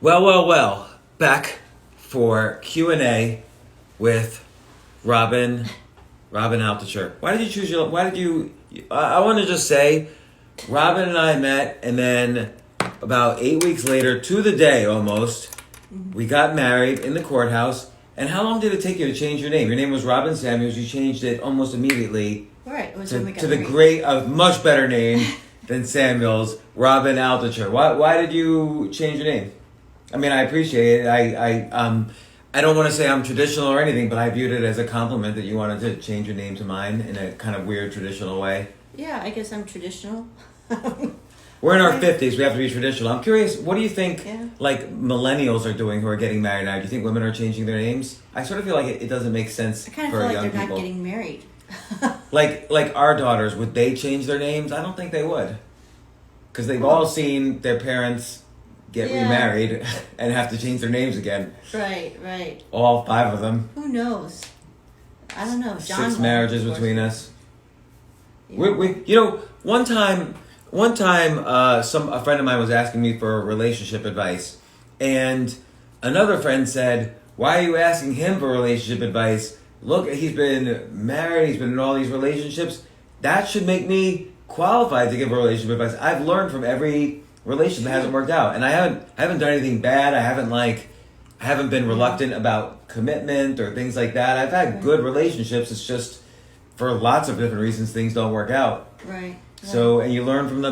Well. Back for Q&A with Robin Altucher. Why did you choose I want to just say, Robin and I met, and then about 8 weeks later, to the day almost, we got married in the courthouse. And how long did it take you to change your name? Your name was Robin Samuels. You changed it almost immediately. Right. It was to a much better name than Samuels, Robin Altucher. Why did you change your name? I mean, I appreciate it. I don't want to say I'm traditional or anything, but I viewed it as a compliment that you wanted to change your name to mine in a kind of weird traditional way. Yeah, I guess I'm traditional. We're in our 50s. We have to be traditional. I'm curious, what do you think like millennials are doing who are getting married now? Do you think women are changing their names? I sort of feel like it doesn't make sense for young people. I kind of feel like they're not getting married. like our daughters, would they change their names? I don't think they would. Because they've all seen their parents get remarried and have to change their names again. Right. All 5 of them. Who knows? I don't know. John 6 marriages between us. Yeah. We one time a friend of mine was asking me for relationship advice, and another friend said, "Why are you asking him for relationship advice? Look, he's been married, he's been in all these relationships. That should make me qualified to give relationship advice. I've learned from every relationship that hasn't worked out, and I haven't done anything bad. I haven't been reluctant about commitment or things like that. I've had good relationships. It's just for lots of different reasons things don't work out. Right. So, and you learn from the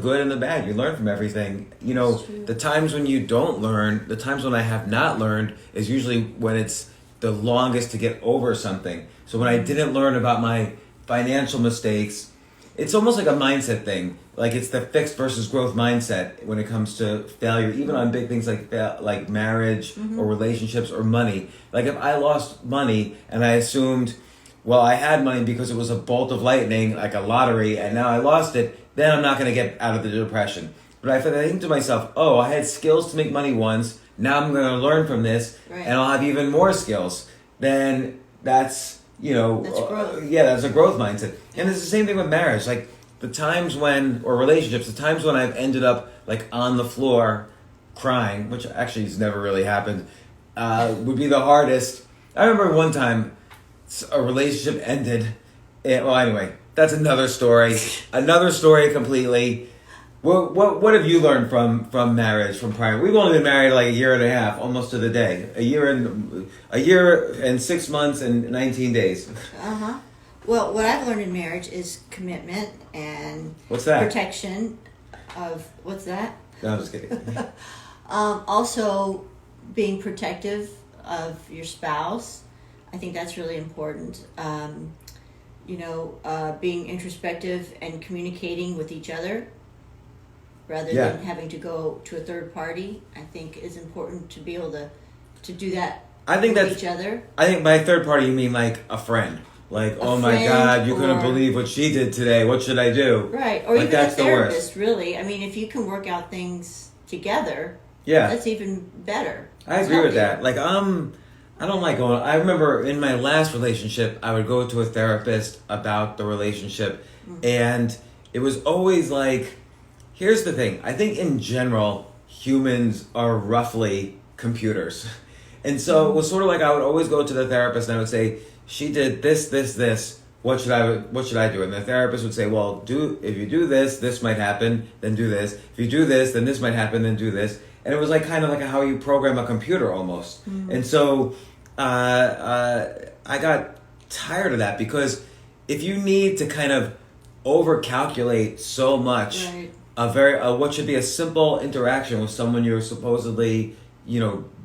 good and the bad. You learn from everything. The times when you don't learn, the times when I have not learned is usually when it's the longest to get over something. So when I didn't learn about my financial mistakes, it's almost like a mindset thing. Like it's the fixed versus growth mindset when it comes to failure, even on big things like marriage or relationships or money. Like if I lost money and I assumed, well, I had money because it was a bolt of lightning, like a lottery, and now I lost it, then I'm not going to get out of the depression. But I think to myself, oh, I had skills to make money once, now I'm going to learn from this, and I'll have even more skills. Then that's growth. That's a growth mindset. And it's the same thing with marriage. Like the times or relationships, the times when I've ended up like on the floor crying, which actually has never really happened, would be the hardest. I remember one time a relationship ended. Anyway, that's another story. Another story completely. What have you learned from marriage, from prior? We've only been married like a year and a half, almost to the day. A year and 6 months and 19 days. Well, what I've learned in marriage is commitment and what's that? Protection of what's that? No, I'm just kidding. Also, being protective of your spouse. I think that's really important. Being introspective and communicating with each other rather than having to go to a third party, I think is important to be able to do that with each other. I think by third party you mean like a friend. Like, oh my God, you couldn't believe what she did today. What should I do? Right. Or even a therapist, really. I mean, if you can work out things together, that's even better. I agree with that. Like, I don't like going. I remember in my last relationship, I would go to a therapist about the relationship, and it was always like, here's the thing. I think in general, humans are roughly computers. And so it was sort of like I would always go to the therapist and I would say, she did this. What should I do? And the therapist would say, well, if you do this, this might happen, then do this. If you do this, then this might happen, then do this. And it was like kind of like how you program a computer almost. And so I got tired of that, because if you need to kind of overcalculate so much, what should be a simple interaction with someone you're supposedly,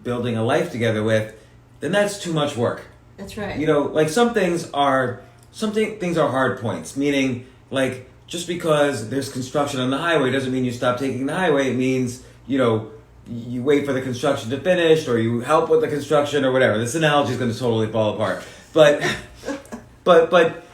building a life together with, then that's too much work. That's right. Like some things are hard points, meaning like just because there's construction on the highway doesn't mean you stop taking the highway. It means, you wait for the construction to finish, or you help with the construction or whatever. This analogy is going to totally fall apart. But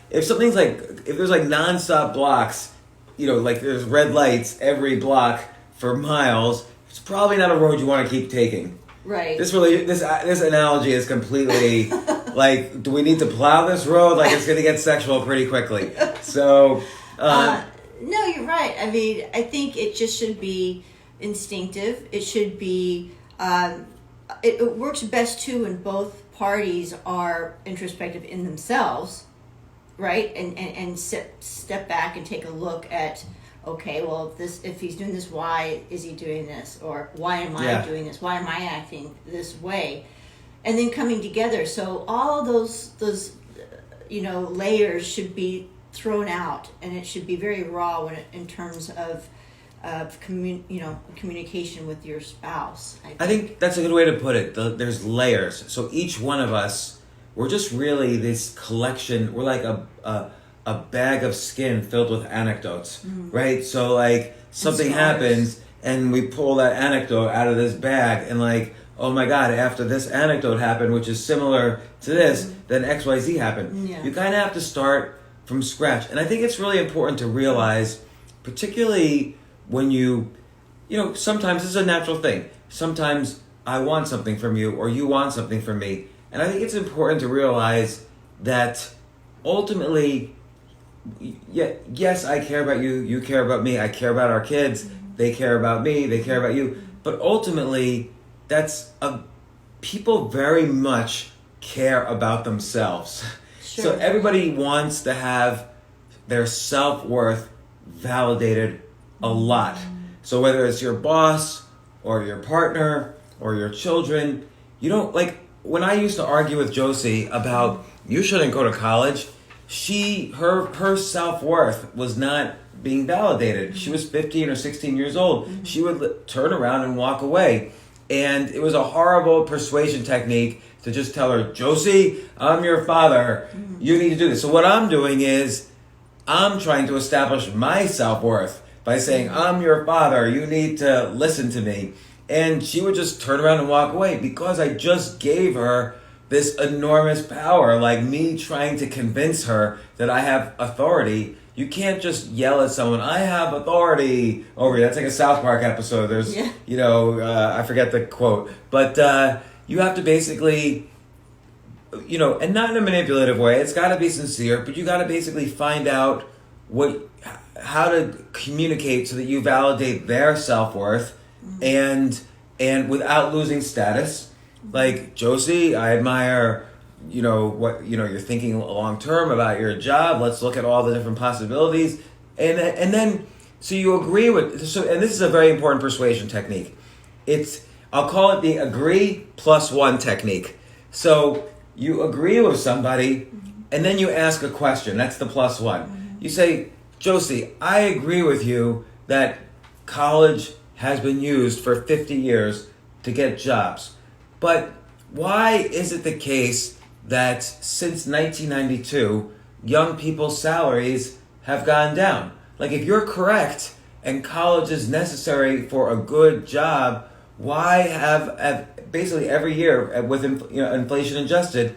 if something's if there's like nonstop blocks, like there's red lights every block for miles, it's probably not a road you want to keep taking. Right. This analogy is completely like, do we need to plow this road? Like it's going to get sexual pretty quickly. So. No, you're right. I mean, I think it just should be instinctive. It should be it works best too when both parties are introspective in themselves, right? And step back and take a look at, okay, well, if he's doing this, why is he doing this? Or why am I doing this? Why am I acting this way? And then coming together. So all those layers should be thrown out, and it should be very raw in terms of communication with your spouse. I think that's a good way to put it. There's layers. So each one of us, we're just really this collection. We're like a bag of skin filled with anecdotes, right? So like something happens and we pull that anecdote out of this bag and like, oh my God, after this anecdote happened, which is similar to this, then XYZ happened. Yeah. You kind of have to start from scratch. And I think it's really important to realize, particularly when sometimes it's a natural thing. Sometimes I want something from you or you want something from me. And I think it's important to realize that ultimately, yes, I care about you, you care about me, I care about our kids, they care about me, they care about you. But ultimately, people very much care about themselves. Sure. So everybody wants to have their self-worth validated a lot. So whether it's your boss or your partner or your children, you don't like when I used to argue with Josie about you shouldn't go to college, her self-worth was not being validated. She was 15 or 16 years old. She would turn around and walk away. And it was a horrible persuasion technique to just tell her, Josie, I'm your father. You need to do this. So what I'm doing is I'm trying to establish my self-worth by saying, I'm your father. You need to listen to me. And she would just turn around and walk away because I just gave her this enormous power, like me trying to convince her that I have authority. You can't just yell at someone, I have authority over you. That's like a South Park episode. There's, I forget the quote. But you have to basically, and not in a manipulative way. It's got to be sincere, but you got to basically find out how to communicate so that you validate their self-worth and without losing status. Like, Josie, I admire what you're thinking long term about your job. Let's look at all the different possibilities, and then so you agree with. So, and this is a very important persuasion technique. I'll call it the agree plus one technique. So you agree with somebody, and then you ask a question. That's the plus one. You say, Josie, I agree with you that college has been used for 50 years to get jobs, but why is it the case that since 1992, young people's salaries have gone down? Like, if you're correct and college is necessary for a good job, why have basically every year with inflation adjusted,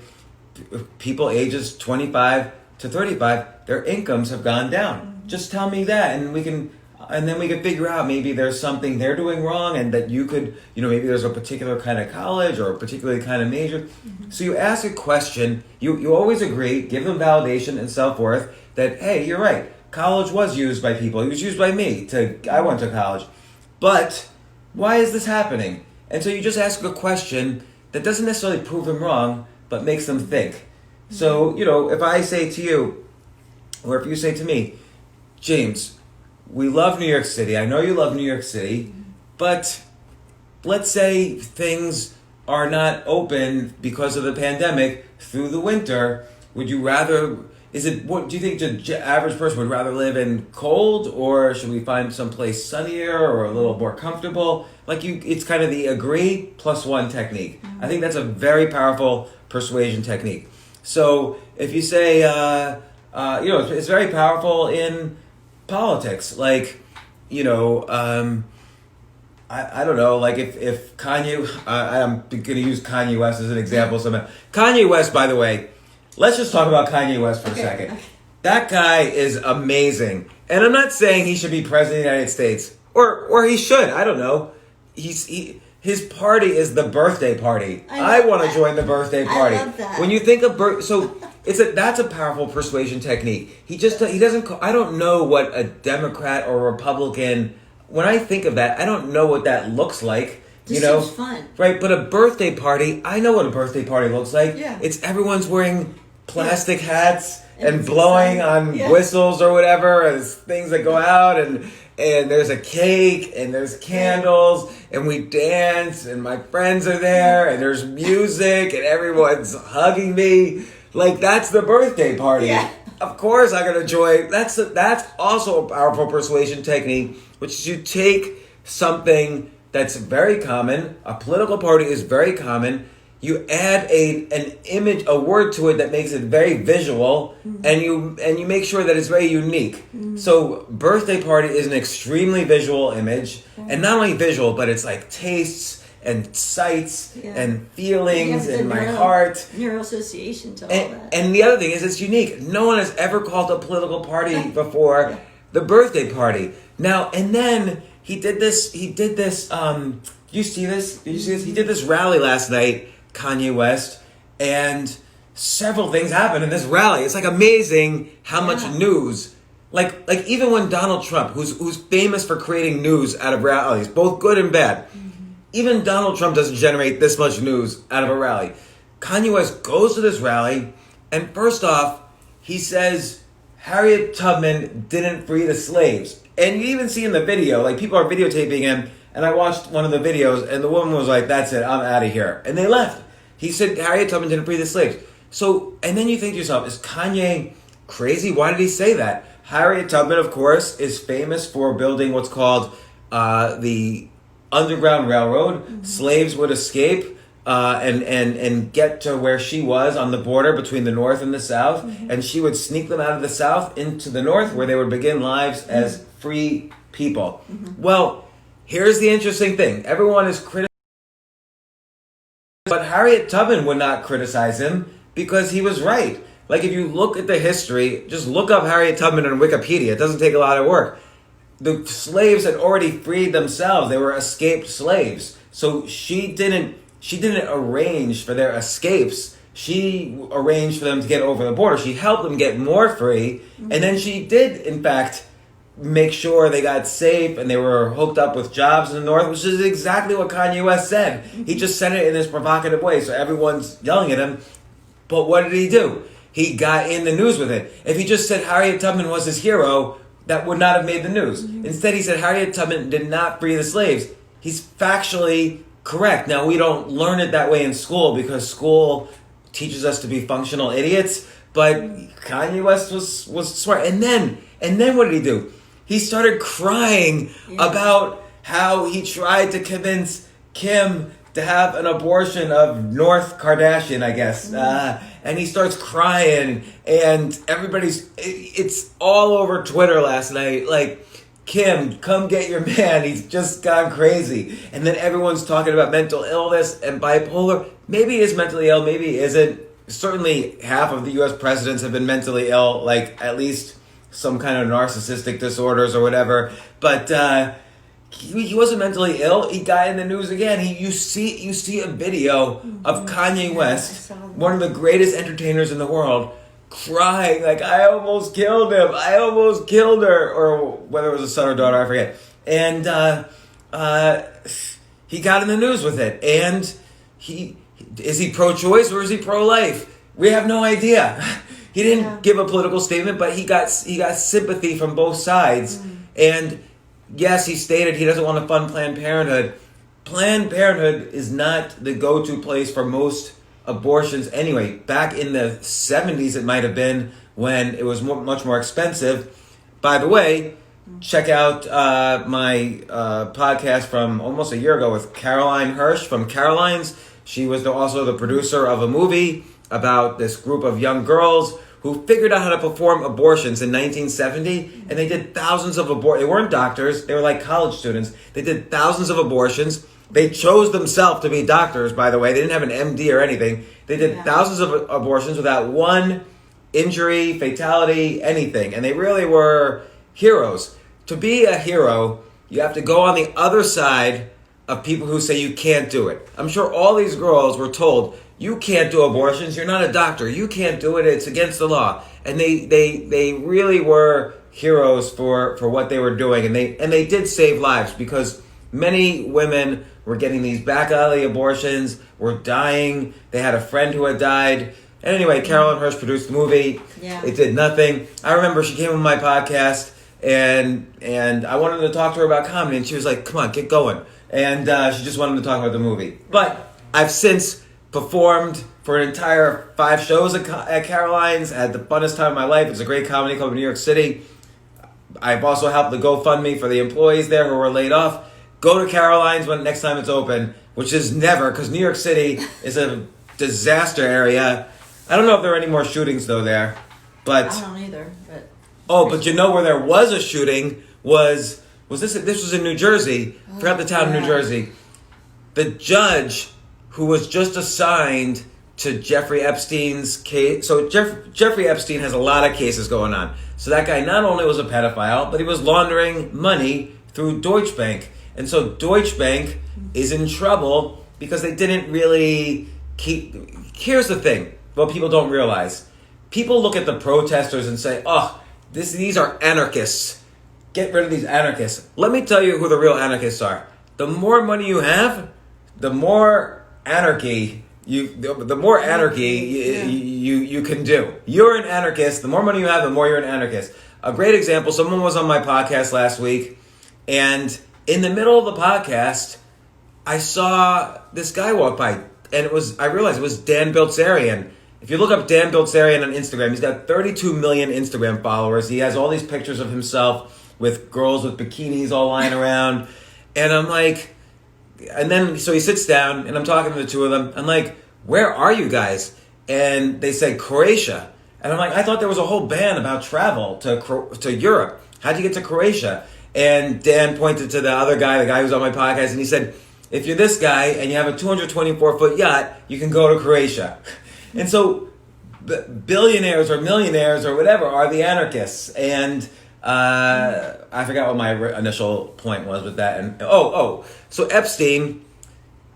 people ages 25 to 35, their incomes have gone down? Just tell me that, and then we can figure out maybe there's something they're doing wrong, and that you could, maybe there's a particular kind of college or a particular kind of major. So you ask a question, you always agree, give them validation and self-worth that, hey, you're right, college was used by people. It was used by me. I went to college. But why is this happening? And so you just ask a question that doesn't necessarily prove them wrong, but makes them think. So, if I say to you, or if you say to me, James, we love New York City. I know you love New York City, but let's say things are not open because of the pandemic through the winter. Would you rather, what do you think the average person would rather live in cold, or should we find someplace sunnier or a little more comfortable? It's kind of the agree plus one technique. I think that's a very powerful persuasion technique. So if you say, it's very powerful in politics, I don't know, like if Kanye, I'm going to use Kanye West as an example. Kanye West, by the way, let's just talk about Kanye West for a second. That guy is amazing. And I'm not saying he should be president of the United States, or he should, I don't know. His party is the birthday party. I want to join the birthday party. I love that. When you think of that's a powerful persuasion technique. He doesn't. I don't know what a Democrat or Republican. When I think of that, I don't know what that looks like. This seems fun. Right? But a birthday party, I know what a birthday party looks like. Yeah. It's everyone's wearing plastic hats and blowing on whistles or whatever, as things that go out, and there's a cake and there's candles and we dance and my friends are there and there's music and everyone's hugging me. Like, that's the birthday party. Yeah. Of course I gotta enjoy. That's also a powerful persuasion technique, which is you take something that's very common. A political party is very common. You add an image, a word to it that makes it very visual, and you make sure that it's very unique. So birthday party is an extremely visual image, and not only visual, but it's like tastes and sights and feelings in my heart. Neuroassociation to all that. And the other thing is, it's unique. No one has ever called a political party before the birthday party. Now, and then he did this. Did you see this? Did you see this? He did this rally last night, Kanye West, and several things happened in this rally. It's like amazing how much news, like even when Donald Trump, who's famous for creating news out of rallies, both good and bad, even Donald Trump doesn't generate this much news out of a rally. Kanye West goes to this rally, and first off, he says Harriet Tubman didn't free the slaves. And you even see in the video, like, people are videotaping him, and I watched one of the videos, and the woman was like, that's it, I'm out of here. And they left. He said Harriet Tubman didn't free the slaves. So, and then you think to yourself, is Kanye crazy? Why did he say that? Harriet Tubman, of course, is famous for building what's called the Underground Railroad. Slaves would escape and get to where she was on the border between the North and the South, and she would sneak them out of the South into the North, where they would begin lives as free people. Well, here's the interesting thing. Everyone is criticizing, but Harriet Tubman would not criticize him because he was right. Like, if you look at the history, just look up Harriet Tubman on Wikipedia. It doesn't take a lot of work. The slaves had already freed themselves. They were escaped slaves. So she didn't arrange for their escapes. She arranged for them to get over the border. She helped them get more free. And then she did, in fact, make sure they got safe and they were hooked up with jobs in the North, which is exactly what Kanye West said. He just said it in this provocative way, so everyone's yelling at him. But what did he do? He got in the news with it. If he just said Harriet Tubman was his hero, that would not have made the news. Instead, he said Harriet Tubman did not free the slaves. He's factually correct. Now, we don't learn it that way in school because school teaches us to be functional idiots, but Kanye West was smart. And then what did he do? He started crying about how he tried to convince Kim to have an abortion of North Kardashian, I guess. And he starts crying, and it's all over Twitter last night. Like, Kim, come get your man. He's just gone crazy. And then everyone's talking about mental illness and bipolar. Maybe he is mentally ill, maybe he isn't. Certainly half of the U.S. presidents have been mentally ill, like at least some kind of narcissistic disorders or whatever. But he wasn't mentally ill. He got in the news again. You see a video of Kanye West, one of the greatest entertainers in the world, crying like, I almost killed him. I almost killed her. Or whether it was a son or daughter, I forget. And he got in the news with it. And is he pro-choice or is he pro-life? We have no idea. He didn't give a political statement, but he got sympathy from both sides. And yes, he stated he doesn't want to fund Planned Parenthood. Planned Parenthood is not the go-to place for most abortions anyway. Back in the 70s, it might have been, when it was much more expensive. By the way, check out my podcast from almost a year ago with Caroline Hirsch from Caroline's. She was also the producer of a movie about this group of young girls who figured out how to perform abortions in 1970, and they did thousands of abortions. They weren't doctors, they were like college students. They did thousands of abortions. They chose themselves to be doctors, by the way. They didn't have an MD or anything. They did thousands of abortions without one injury, fatality, anything. And they really were heroes. To be a hero, you have to go on the other side of people who say you can't do it. I'm sure all these girls were told, you can't do abortions, you're not a doctor, you can't do it, it's against the law. And they really were heroes for what they were doing, and they did save lives, because many women were getting these back alley abortions, were dying. They had a friend who had died. And anyway, Carolyn Hirsch produced the movie. Yeah. It did nothing. I remember she came on my podcast, and I wanted to talk to her about comedy, and she was like, come on, get going. And she just wanted to talk about the movie. But I've since performed for an entire 5 shows at Caroline's. I had the funnest time of my life. It's a great comedy club in New York City. I've also helped the GoFundMe for the employees there who were laid off. Go to Caroline's when next time it's open, which is never, because New York City is a disaster area. I don't know if there are any more shootings though there, but I don't either. But but you know where there was a shooting was this was in New Jersey. Forgot the town of New Jersey. The judge who was just assigned to Jeffrey Epstein's case. So Jeffrey Epstein has a lot of cases going on. So that guy not only was a pedophile, but he was laundering money through Deutsche Bank. And so Deutsche Bank is in trouble because they didn't really keep... Here's the thing, what people don't realize. People look at the protesters and say, oh, these are anarchists. Get rid of these anarchists. Let me tell you who the real anarchists are. The more money you have, the more anarchy you can do. You're an anarchist. The more money you have, the more you're an anarchist. A great example, someone was on my podcast last week, and in the middle of the podcast, I saw this guy walk by, and I realized it was Dan Bilzerian. If you look up Dan Bilzerian on Instagram, he's got 32 million Instagram followers. He has all these pictures of himself with girls with bikinis all lying around. And I'm like, and then, so he sits down, and I'm talking to the two of them. I'm like, where are you guys? And they say, Croatia. And I'm like, I thought there was a whole ban about travel to Europe. How'd you get to Croatia? And Dan pointed to the other guy, the guy who's on my podcast, and he said, if you're this guy and you have a 224-foot yacht, you can go to Croatia. And so billionaires or millionaires or whatever are the anarchists. And I forgot what my initial point was with that. And so Epstein,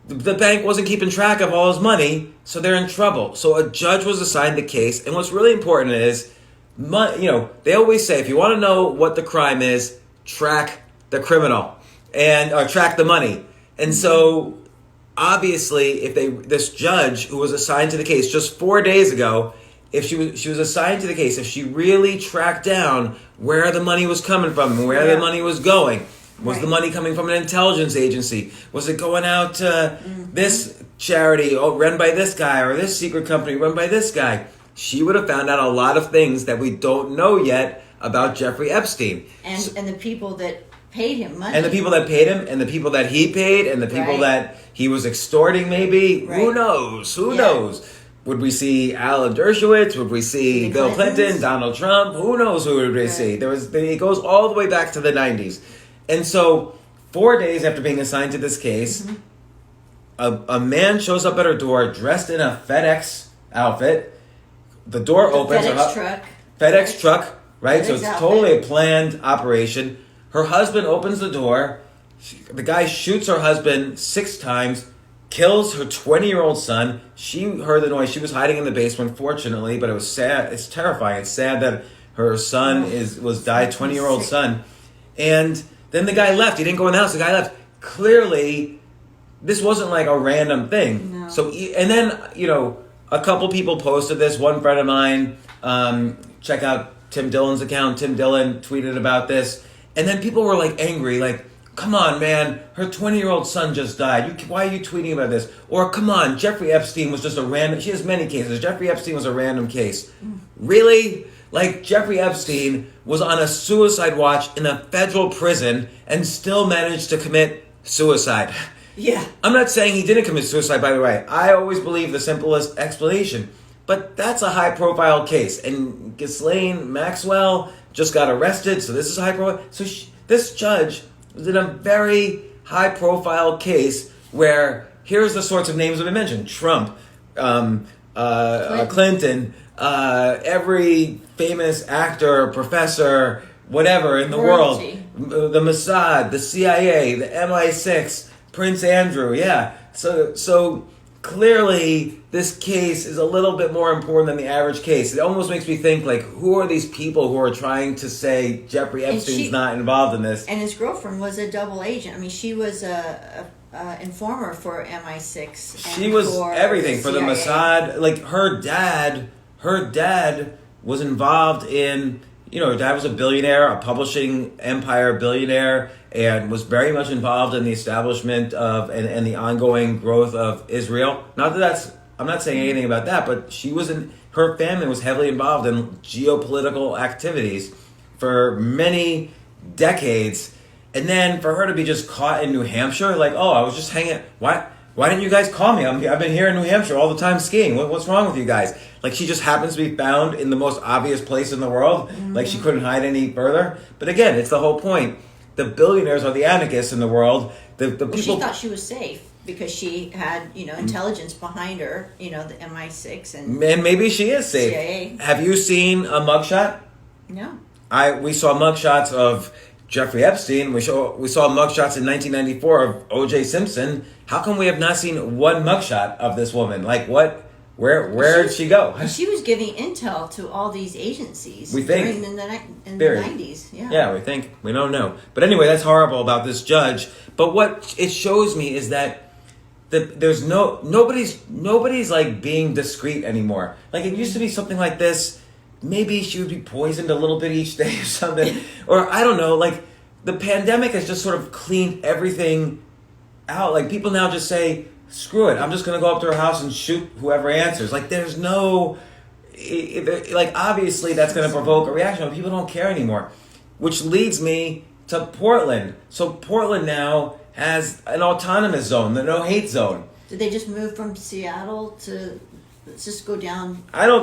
the bank wasn't keeping track of all his money, so they're in trouble. So a judge was assigned the case. And what's really important is, they always say, if you want to know what the crime is, track the criminal or track the money. And so obviously, if this judge who was assigned to the case just 4 days ago, if she was assigned to the case, if she really tracked down where the money was coming from, where the money was going, was the money coming from an intelligence agency? Was it going out to this charity run by this guy or this secret company run by this guy? She would have found out a lot of things that we don't know yet about Jeffrey Epstein. And the people that paid him money. And the people that paid him, and the people that he paid, and the people that he was extorting maybe. Right. Who knows? Who knows? Would we see Alan Dershowitz? Would we see Bill Clinton, Donald Trump? Who knows who would we see? It goes all the way back to the 90s. And so 4 days after being assigned to this case, a man shows up at her door dressed in a FedEx outfit. The door opens. FedEx truck, right? So it's totally a planned operation. Her husband opens the door. The guy shoots her husband 6 times, kills her 20-year-old son. She heard the noise. She was hiding in the basement, fortunately, but it was sad. It's terrifying. It's sad that her son died, 20-year-old son. And then the guy left. He didn't go in the house. The guy left. Clearly, this wasn't like a random thing. No. So, and then, a couple people posted this. One friend of mine, check out Tim Dillon's account. Tim Dillon tweeted about this. And then people were like angry, like, come on, man, her 20-year-old son just died. Why are you tweeting about this? Or, come on, Jeffrey Epstein was just a random... She has many cases. Jeffrey Epstein was a random case. Really? Like, Jeffrey Epstein was on a suicide watch in a federal prison and still managed to commit suicide. Yeah. I'm not saying he didn't commit suicide, by the way. I always believe the simplest explanation. But that's a high-profile case. And Ghislaine Maxwell just got arrested, so this is high-profile. So this judge was in a very high-profile case where here's the sorts of names that I mentioned. Trump, Clinton, every famous actor, professor, whatever in the world. The Mossad, the CIA, the MI6, Prince Andrew, So clearly, this case is a little bit more important than the average case. It almost makes me think, like, who are these people who are trying to say Jeffrey Epstein's not involved in this? And his girlfriend was a double agent. I mean, she was a informer for MI6. She was everything for the Mossad. Like her dad was involved in, her dad was a billionaire, a publishing empire billionaire, and was very much involved in the establishment of and the ongoing growth of Israel. Not that I'm not saying anything about that, but her family was heavily involved in geopolitical activities for many decades. And then for her to be just caught in New Hampshire, like, oh, I was just hanging. Why didn't you guys call me? I've been here in New Hampshire all the time skiing. What's wrong with you guys? Like, she just happens to be found in the most obvious place in the world. Mm-hmm. Like, she couldn't hide any further. But again, it's the whole point. The billionaires are the anarchists in the world. The people. She thought she was safe because she had, intelligence behind her. The MI6 and maybe she is safe. CIA. Have you seen a mugshot? No. We saw mugshots of Jeffrey Epstein. We saw mugshots in 1994 of O.J. Simpson. How come we have not seen one mugshot of this woman? Like, what? Where did she go? She was giving intel to all these agencies. We think during the 90s. Yeah. Yeah, we think. We don't know. But anyway, that's horrible about this judge. But what it shows me is that there's nobody's like being discreet anymore. Like, it used to be something like this. Maybe she would be poisoned a little bit each day or something. Or I don't know, like the pandemic has just sort of cleaned everything out. Like, people now just say, screw it, I'm just going to go up to her house and shoot whoever answers. Like, there's no, like, obviously that's going to provoke a reaction, but people don't care anymore. Which leads me to Portland. So Portland now has an autonomous zone, the no-hate zone. Did they just move from Seattle to... Let's just go down. I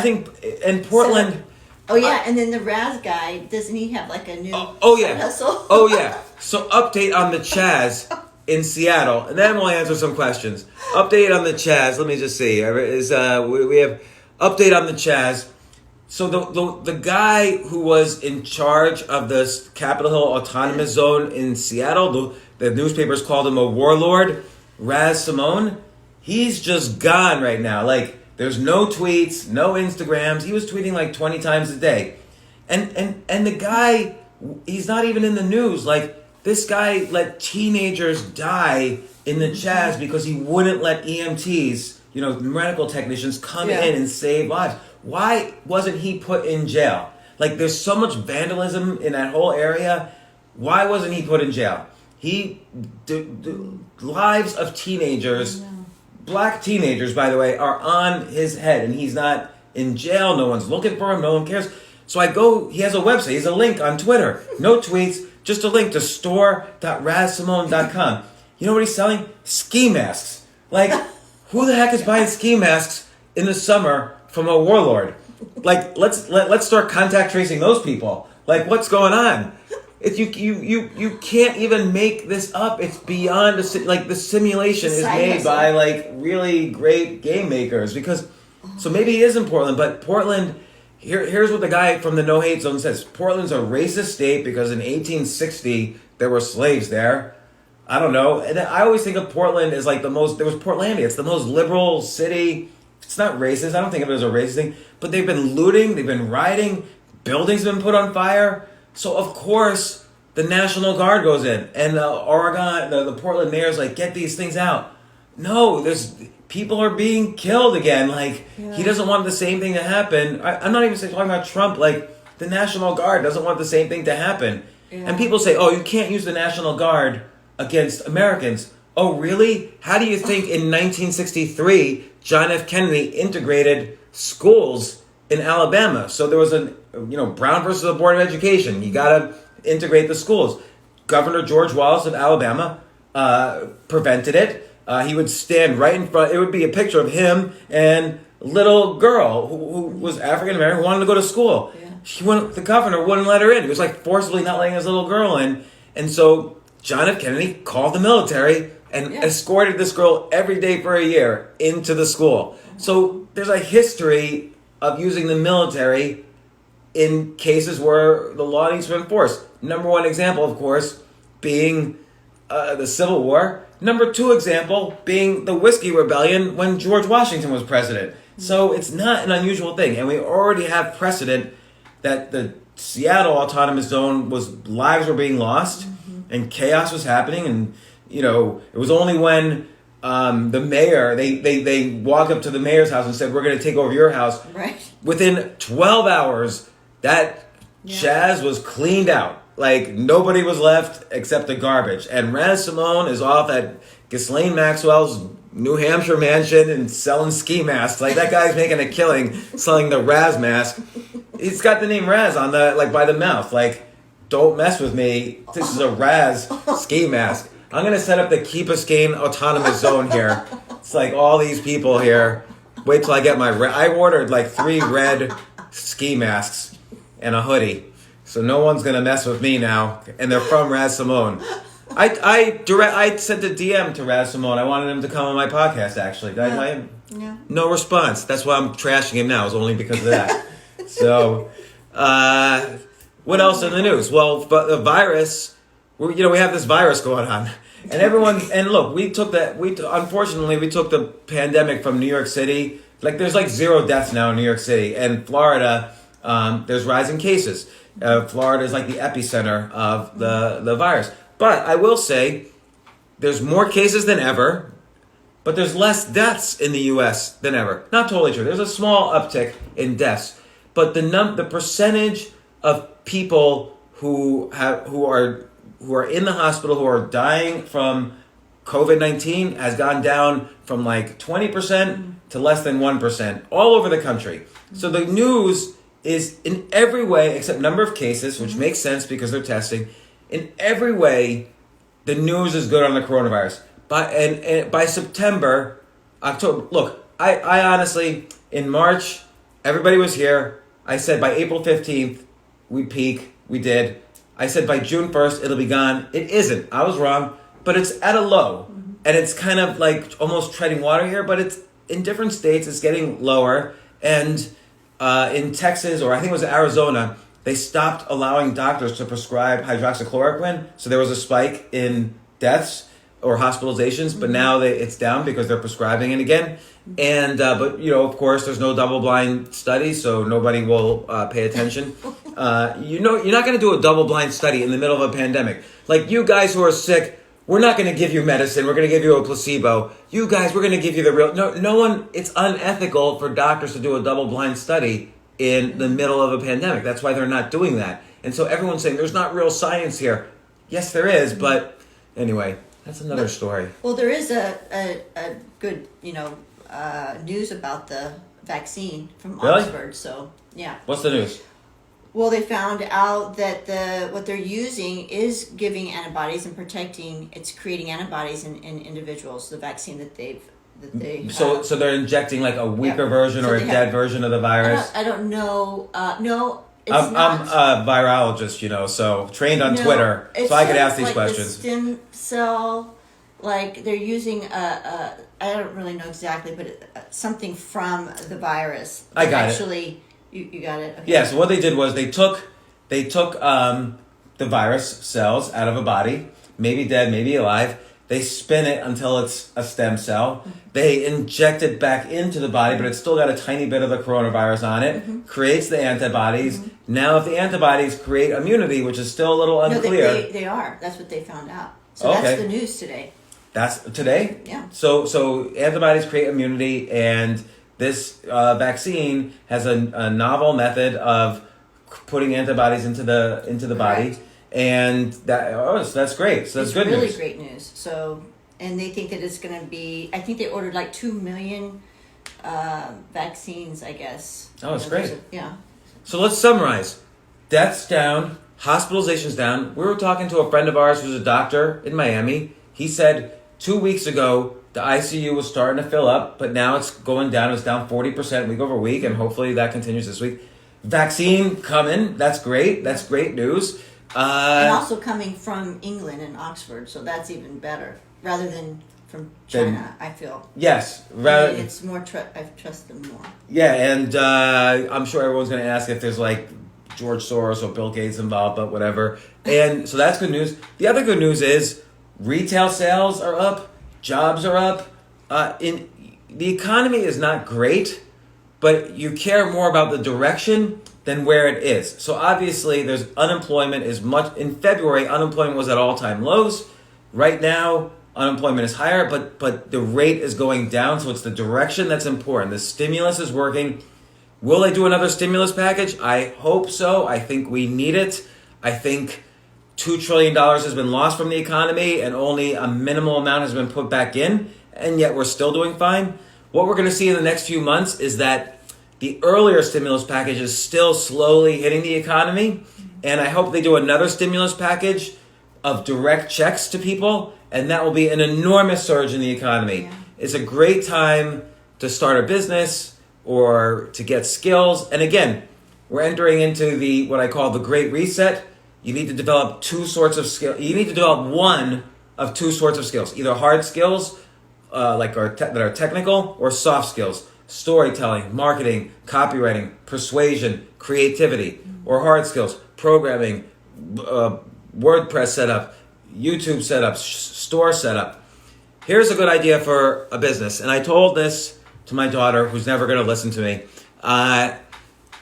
think in Portland. And then the Raz guy, doesn't he have like a new hustle? Oh yeah. So update on the Chaz in Seattle, and then we'll answer some questions. Update on the Chaz. Let me just see. We have update on the Chaz. So the guy who was in charge of the Capitol Hill Autonomous Zone in Seattle, the newspapers called him a warlord, Raz Simone. He's just gone right now. Like, there's no tweets, no Instagrams. He was tweeting like 20 times a day. And the guy, he's not even in the news. Like, this guy let teenagers die in the Chaz because he wouldn't let EMTs, medical technicians, come in and save lives. Why wasn't he put in jail? Like, there's so much vandalism in that whole area. Why wasn't he put in jail? Lives of teenagers... Black teenagers, by the way, are on his head, and he's not in jail. No one's looking for him. No one cares. So I go, he has a website. He has a link on Twitter. No tweets, just a link to store.razsimone.com. You know what he's selling? Ski masks. Like, who the heck is buying ski masks in the summer from a warlord? Like, let's start contact tracing those people. Like, what's going on? You can't even make this up. It's beyond the simulation is made by like really great game makers. Because so maybe he is in Portland, but Portland. Here's what the guy from the No Hate Zone says: Portland's a racist state because in 1860 there were slaves there. I don't know, and I always think of Portland as like the most. There was Portlandia. It's the most liberal city. It's not racist. I don't think of it as a racist thing. But they've been looting. They've been rioting. Buildings have been put on fire. So, of course, the National Guard goes in, and the Portland mayor's like, get these things out. No, people are being killed again. Like, he doesn't want the same thing to happen. I'm not even talking about Trump. Like, the National Guard doesn't want the same thing to happen. Yeah. And people say, oh, you can't use the National Guard against Americans. Oh, really? How do you think in 1963, John F. Kennedy integrated schools in Alabama? So there was Brown versus the Board of Education. You got to integrate the schools. Governor George Wallace of Alabama prevented it. He would stand right in front. It would be a picture of him and a little girl who was African American who wanted to go to school. Yeah. The governor wouldn't let her in. He was like forcibly not letting his little girl in. And so John F. Kennedy called the military and escorted this girl every day for a year into the school. So there's a history of using the military in cases where the law needs to be enforced. Number one example, of course, being the Civil War. Number two example being the Whiskey Rebellion when George Washington was president. So it's not an unusual thing. And we already have precedent that the Seattle Autonomous Zone lives were being lost and chaos was happening and it was only when the mayor, they walked up to the mayor's house and said, we're going to take over your house. Right. Within 12 hours, that Chaz was cleaned out. Like, nobody was left except the garbage. And Raz Simone is off at Ghislaine Maxwell's New Hampshire mansion and selling ski masks. Like, that guy's making a killing selling the Raz mask. He's got the name Raz on by the mouth. Like, don't mess with me. This is a Raz ski mask. I'm going to set up the Key Biscayne Autonomous Zone here. It's like all these people here. Wait till I get I ordered like 3 red ski masks and a hoodie. So no one's going to mess with me now. And they're from Raz Simone. I sent a DM to Raz Simone. I wanted him to come on my podcast, actually. No response. That's why I'm trashing him now. It's only because of that. So, what else in the news? Well, the virus, we have this virus going on. And look, unfortunately, we took the pandemic from New York City. Like, there's like 0 deaths now in New York City. And Florida, there's rising cases. Florida is like the epicenter of the virus. But I will say, there's more cases than ever, but there's less deaths in the U.S. than ever. Not totally true. There's a small uptick in deaths, but the percentage of people who are in the hospital who are dying from COVID-19 has gone down from like 20% to less than 1% all over the country. So the news is in every way, except number of cases, which makes sense because they're testing. In every way, the news is good on the coronavirus. By September, October, look, I honestly, in March, everybody was here. I said by April 15th, we'd peak. We did. I said by June 1st, it'll be gone. It isn't. I was wrong. But it's at a low. And it's kind of like almost treading water here. But it's in different states, it's getting lower. And in Texas, or I think it was Arizona, they stopped allowing doctors to prescribe hydroxychloroquine. So there was a spike in deaths or hospitalizations. But now it's down because they're prescribing it again. And but of course, there's no double-blind study, so nobody will pay attention. You're not going to do a double-blind study in the middle of a pandemic. Like, you guys who are sick, we're not going to give you medicine. We're going to give you a placebo. You guys, we're going to give you the real. No one. It's unethical for doctors to do a double-blind study in the middle of a pandemic. That's why they're not doing that. And so everyone's saying there's not real science here. Yes, there is, but anyway, that's another story. Well, there is a good news about the vaccine from Oxford. So yeah. What's the news? Well, they found out that what they're using is giving antibodies and protecting. It's creating antibodies in individuals. The vaccine that they. So they're injecting like a weaker version or a dead version of the virus. I don't know. No. I'm a virologist, so trained on Twitter, so I could ask these questions. The stem cell, like they're using I don't really know exactly, but something from the virus. I got it. You got it. Okay. Yeah. So what they did was they took the virus cells out of a body, maybe dead, maybe alive. They spin it until it's a stem cell. They inject it back into the body, but it's still got a tiny bit of the coronavirus on it. Creates the antibodies. Now, if the antibodies create immunity, which is still a little unclear. No, they are. That's what they found out. So that's the news today. That's today? Yeah. So antibodies create immunity, and this vaccine has a novel method of putting antibodies into the body. And that's great. So that's good news. It's really great news. So, and they think that it's going to be. I think they ordered like 2 million vaccines. I guess. Oh, it's great. Yeah. So let's summarize: deaths down, hospitalizations down. We were talking to a friend of ours who's a doctor in Miami. He said 2 weeks ago the ICU was starting to fill up, but now it's going down. It's down 40% week over week, and hopefully that continues this week. Vaccine coming. That's great. That's great news. And also coming from England and Oxford, so that's even better. Rather than from China, I feel. Yes. It's more, I trust them more. Yeah, and I'm sure everyone's going to ask if there's like George Soros or Bill Gates involved, but whatever. And so that's good news. The other good news is retail sales are up, jobs are up. The economy is not great, but you care more about the direction than where it is. So obviously there's unemployment is much. In February, unemployment was at all-time lows. Right now, unemployment is higher, but the rate is going down, so it's the direction that's important. The stimulus is working. Will they do another stimulus package? I hope so. I think we need it. I think $2 trillion has been lost from the economy and only a minimal amount has been put back in, and yet we're still doing fine. What we're going to see in the next few months is that the earlier stimulus package is still slowly hitting the economy, and I hope they do another stimulus package of direct checks to people, and that will be an enormous surge in the economy. Yeah. It's a great time to start a business or to get skills. And again, we're entering into what I call the Great Reset. You need to develop two sorts of skills. You need to develop one of two sorts of skills, either hard skills that are technical, or soft skills, storytelling, marketing, copywriting, persuasion, creativity, or hard skills, programming, WordPress setup, YouTube setup, store setup. Here's a good idea for a business. And I told this to my daughter, who's never going to listen to me.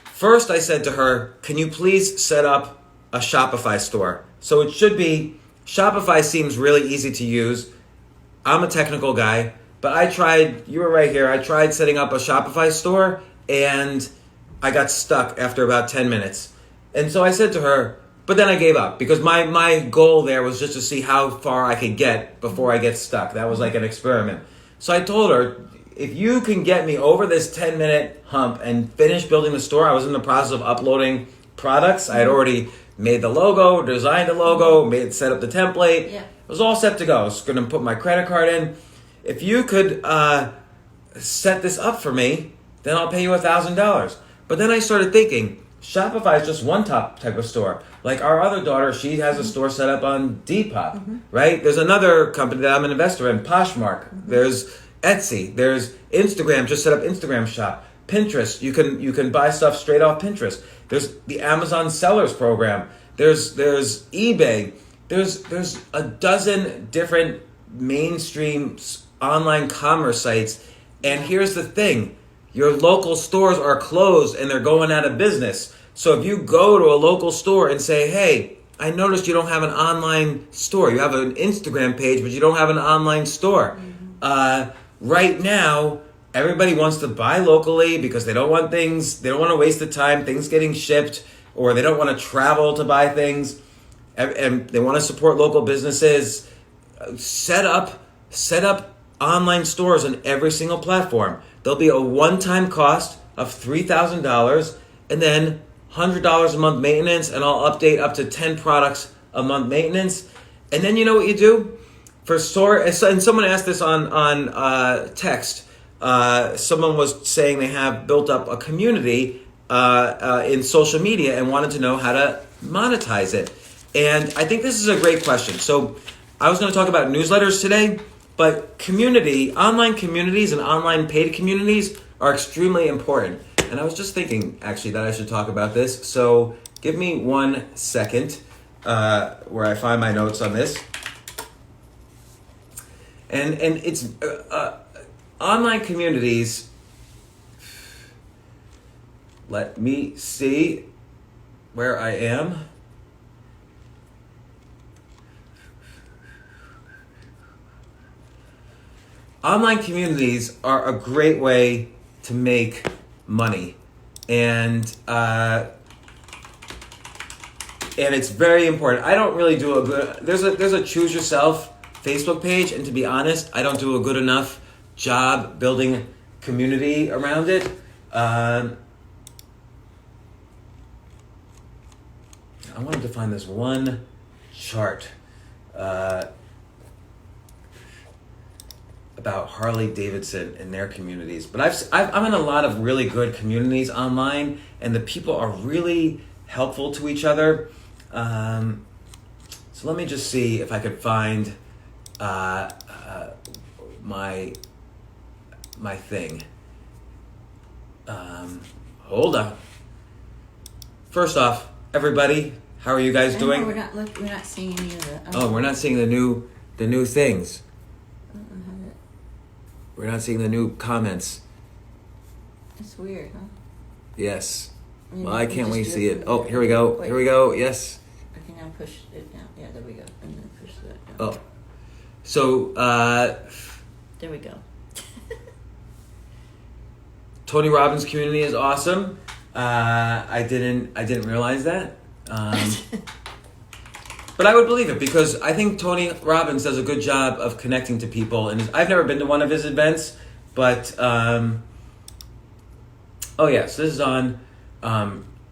First, I said to her, can you please set up a Shopify store? So it should be, Shopify seems really easy to use. I'm a technical guy, but you were right here, I tried setting up a Shopify store and I got stuck after about 10 minutes. And so I said to her, but then I gave up because my goal there was just to see how far I could get before I get stuck. That was like an experiment. So I told her, if you can get me over this 10-minute hump and finish building the store, I was in the process of uploading products. I had already made the logo, designed the logo, set up the template. Yeah. It was all set to go. I was going to put my credit card in. If you could set this up for me, then I'll pay you $1,000. But then I started thinking, Shopify is just one type of store. Like our other daughter, she has a store set up on Depop, right? There's another company that I'm an investor in, Poshmark. There's Etsy. There's Instagram, just set up Instagram shop. Pinterest, you can buy stuff straight off Pinterest. There's the Amazon Sellers Program. There's eBay. There's a dozen different mainstream online commerce sites. And here's the thing. Your local stores are closed and they're going out of business. So if you go to a local store and say, hey, I noticed you don't have an online store. You have an Instagram page, but you don't have an online store. Right now, everybody wants to buy locally because they don't want to waste the time, things getting shipped, or they don't want to travel to buy things. And they want to support local businesses. Set up online stores on every single platform. There'll be a one-time cost of $3,000 and then $100 a month maintenance, and I'll update up to 10 products a month maintenance. And then you know what you do? For store, and someone asked this on text. Someone was saying they have built up a community in social media and wanted to know how to monetize it. And I think this is a great question. So I was going to talk about newsletters today, but online communities and online paid communities are extremely important. And I was just thinking, actually, that I should talk about this. So give me 1 second where I find my notes on this. And it's online communities. Let me see where I am. Online communities are a great way to make money, and it's very important. I don't really do a good. There's a choose yourself Facebook page, and to be honest, I don't do a good enough job building community around it. I wanted to find this one chart about Harley Davidson and their communities. But I'm in a lot of really good communities online, and the people are really helpful to each other. So let me just see if I could find my thing. Hold on. First off, everybody, how are you guys doing? We're not seeing any of the. Oh, we're not seeing the new things. We're not seeing the new comments. It's weird, huh? Yes. Maybe Well, I can't wait to see it. Oh, here. here we go. Wait. Here we go. Yes. I can now push it down. Yeah, there we go. And then push that down. Oh. So there we go. Tony Robbins' community is awesome. I didn't realize that. But I would believe it because I think Tony Robbins does a good job of connecting to people. And I've never been to one of his events, but so this is on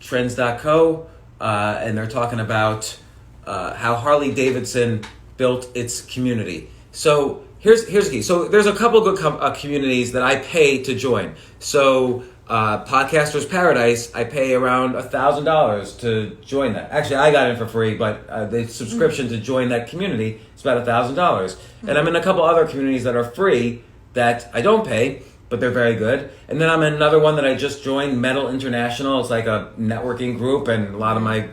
trends.co, and they're talking about how Harley Davidson built its community. So here's the key. So there's a couple good communities that I pay to join. So Podcasters Paradise, I pay around $1,000 to join that. Actually, I got in for free, but the subscription to join that community is about $1,000. And I'm in a couple other communities that are free that I don't pay, but they're very good. And then I'm in another one that I just joined, Metal International. It's like a networking group, and I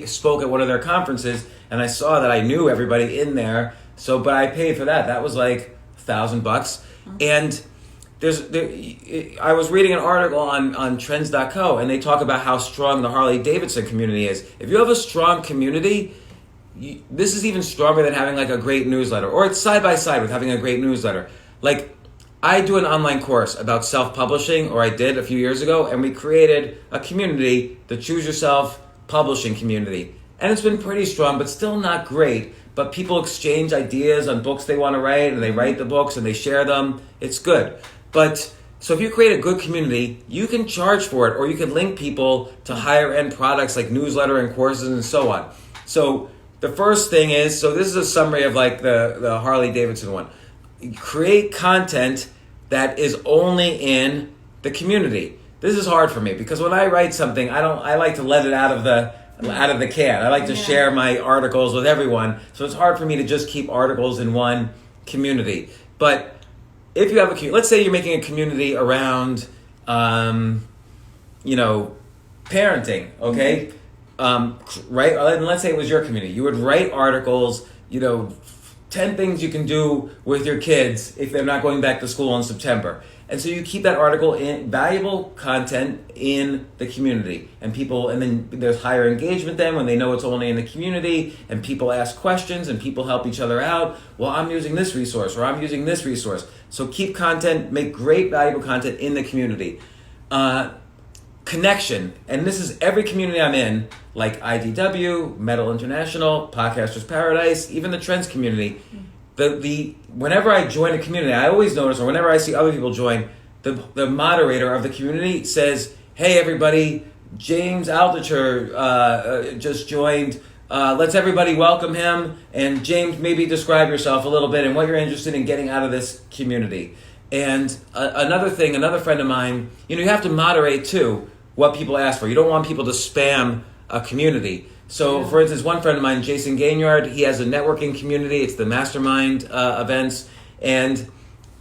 spoke at one of their conferences, and I saw that I knew everybody in there. So, but I paid for that. That was like $1,000, and I was reading an article on trends.co, and they talk about how strong the Harley Davidson community is. If you have a strong community, this is even stronger than having like a great newsletter, or it's side by side with having a great newsletter. Like, I do an online course about self-publishing, or I did a few years ago, and we created a community, the Choose Yourself Publishing community. And it's been pretty strong, but still not great. But people exchange ideas on books they want to write, and they write the books and they share them. It's good. But so if you create a good community, you can charge for it, or you can link people to higher end products like newsletter and courses and so on. So the first thing is, so this is a summary of like the Harley Davidson one. Create content that is only in the community. This is hard for me because when I write something, I like to let it out of the can. I like to share my articles with everyone. So it's hard for me to just keep articles in one community. But if you have a community, let's say you're making a community around, parenting, okay? Right? And let's say it was your community. You would write articles, 10 things you can do with your kids if they're not going back to school in September. And so you keep that article in valuable content in the community, and then there's higher engagement then when they know it's only in the community, and people ask questions and people help each other out. Well, I'm using this resource, or I'm using this resource. So keep content, make great valuable content in the community. Connection, and this is every community I'm in, like IDW, Metal International, Podcasters Paradise, even the Trends community. Whenever I join a community, I always notice, or whenever I see other people join, the moderator of the community says, "Hey everybody, James Altucher just joined. Let's everybody welcome him. And James, maybe describe yourself a little bit and what you're interested in getting out of this community." And another friend of mine, you have to moderate too what people ask for. You don't want people to spam a community. So, for instance, one friend of mine, Jason Gaignard, he has a networking community. It's the mastermind events. And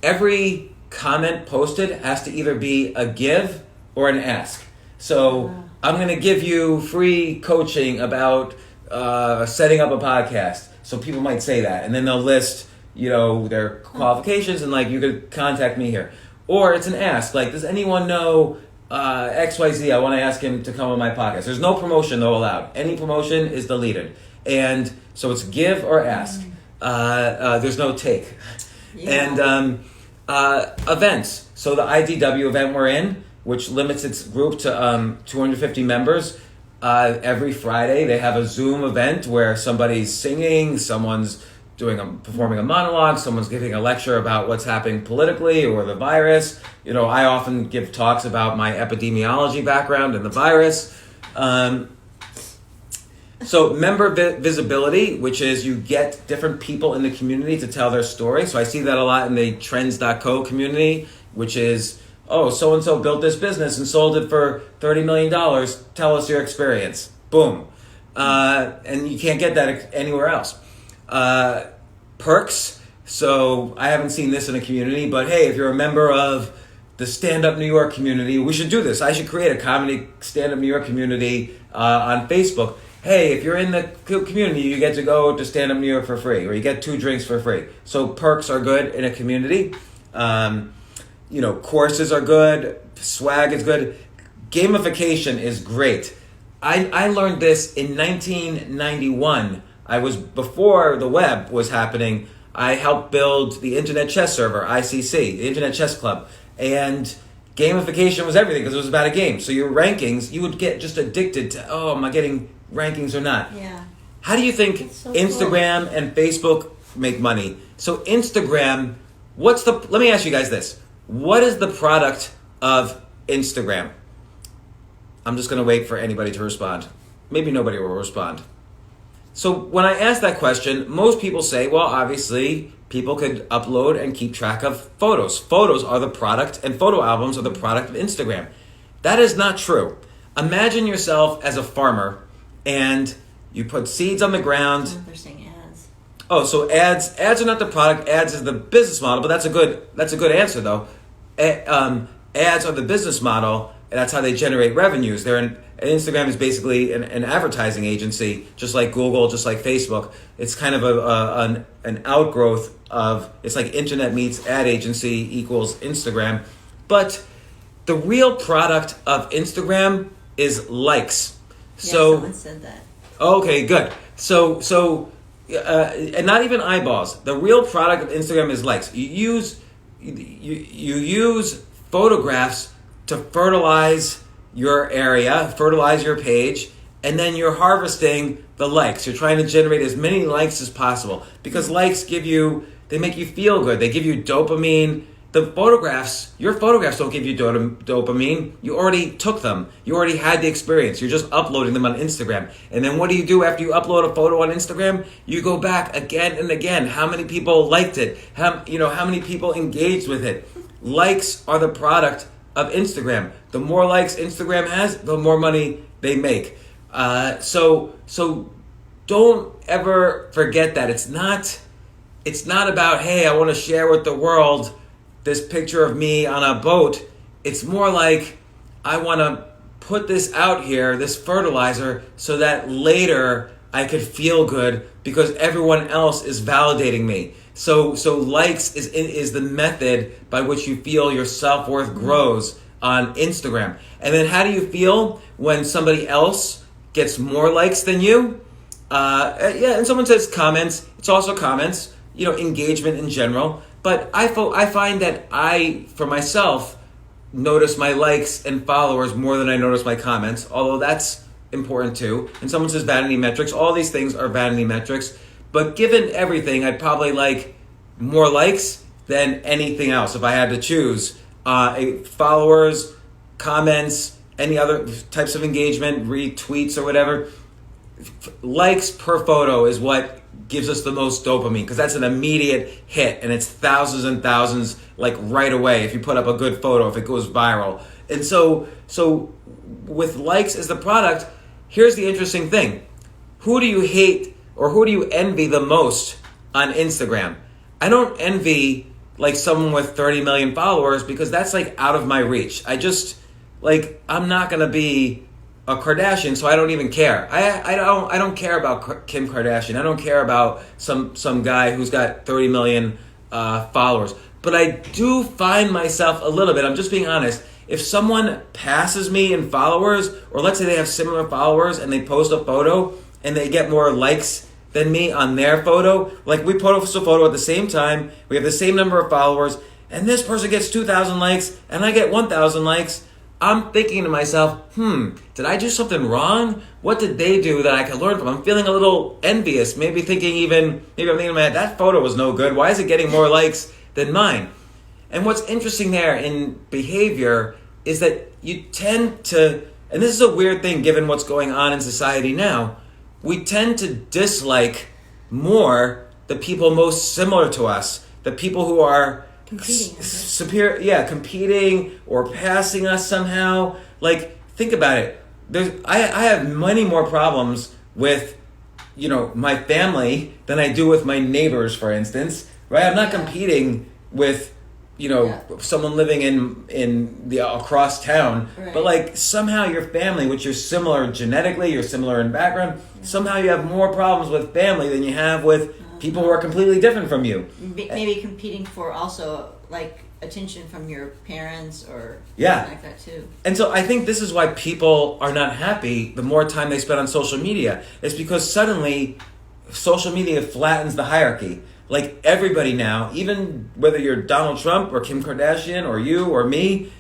every comment posted has to either be a give or an ask. So, I'm going to give you free coaching about setting up a podcast. So people might say that. And then they'll list, their qualifications and like, you could contact me here. Or it's an ask. Like, does anyone know XYZ, I want to ask him to come on my podcast. There's no promotion though allowed. Any promotion is deleted. And so it's give or ask. There's no take. Yeah. And events. So the IDW event we're in, which limits its group to 250 members, every Friday they have a Zoom event where somebody's singing, someone's performing a monologue, someone's giving a lecture about what's happening politically or the virus. I often give talks about my epidemiology background and the virus. So member visibility, which is you get different people in the community to tell their story. So I see that a lot in the trends.co community, which is, oh, so-and-so built this business and sold it for $30 million. Tell us your experience. Boom. And you can't get that anywhere else. Perks. So I haven't seen this in a community, but hey, if you're a member of the Stand Up New York community, we should do this. I should create a comedy Stand Up New York community on Facebook. Hey, if you're in the community, you get to go to Stand Up New York for free, or you get 2 drinks for free. So perks are good in a community. Courses are good. Swag is good. Gamification is great. I learned this in 1991. Before the web was happening, I helped build the Internet Chess Server, ICC, the Internet Chess Club. And gamification was everything because it was about a game. So your rankings, you would get just addicted to, oh, am I getting rankings or not? Yeah. How do you think So Instagram cool. and Facebook make money? So Instagram, let me ask you guys this. What is the product of Instagram? I'm just going to wait for anybody to respond. Maybe nobody will respond. So when I ask that question, most people say, well, obviously, people could upload and keep track of photos. Photos are the product, and photo albums are the product of Instagram. That is not true. Imagine yourself as a farmer, and you put seeds on the ground. They're saying ads. Oh, so ads are not the product. Ads is the business model, but that's a good answer though. Ads are the business model, and that's how they generate revenues. Instagram is basically an advertising agency, just like Google, just like Facebook. It's kind of an outgrowth of, it's like internet meets ad agency equals Instagram. But the real product of Instagram is likes. So someone said that. Okay, good. So and not even eyeballs. The real product of Instagram is likes. You use photographs to fertilize your area, fertilize your page, and then you're harvesting the likes. You're trying to generate as many likes as possible because likes they make you feel good. They give you dopamine. Your photographs don't give you dopamine. You already took them. You already had the experience. You're just uploading them on Instagram. And then what do you do after you upload a photo on Instagram? You go back again and again. How many people liked it? How many people engaged with it? Likes are the product of Instagram. The more likes Instagram has, the more money they make. So don't ever forget that. It's not about, hey, I want to share with the world this picture of me on a boat. It's more like, I want to put this out here, this fertilizer, so that later I could feel good because everyone else is validating me. So likes is the method by which you feel your self-worth grows on Instagram. And then how do you feel when somebody else gets more likes than you? And someone says comments. It's also comments, engagement in general. But I find that I, for myself, notice my likes and followers more than I notice my comments, although that's important too. And someone says vanity metrics. All these things are vanity metrics. But given everything, I'd probably like more likes than anything else if I had to choose. Followers, comments, any other types of engagement, retweets or whatever. Likes per photo is what gives us the most dopamine because that's an immediate hit and it's thousands and thousands like right away if you put up a good photo, if it goes viral. And so with likes as the product, here's the interesting thing. Who do you hate or who do you envy the most on Instagram? I don't envy like someone with 30 million followers because that's like out of my reach. I'm not going to be a Kardashian, so I don't even care. I don't care about Kim Kardashian. I don't care about some guy who's got 30 million followers. But I do find myself a little bit, I'm just being honest, if someone passes me in followers, or let's say they have similar followers and they post a photo and they get more likes than me on their photo, like we post a photo at the same time, we have the same number of followers, and this person gets 2,000 likes and I get 1,000 likes, I'm thinking to myself, did I do something wrong? What did they do that I could learn from? I'm feeling a little envious. Maybe I'm thinking in my head, that photo was no good. Why is it getting more likes than mine? And what's interesting there in behavior is that you tend to, and this is a weird thing given what's going on in society now, we tend to dislike more the people most similar to us, the people who are competing, competing or passing us somehow. Like, think about it. I have many more problems with, my family than I do with my neighbors, for instance. Right? I'm not competing with, someone living in the across town, right. But like somehow your family, which you're similar genetically, you're similar in background. Somehow you have more problems with family than you have with people who are completely different from you. Maybe competing for also like attention from your parents or something like that too. And so I think this is why people are not happy the more time they spend on social media. It's because suddenly social media flattens the hierarchy. like everybody now, even whether you're Donald Trump or Kim Kardashian or you or me,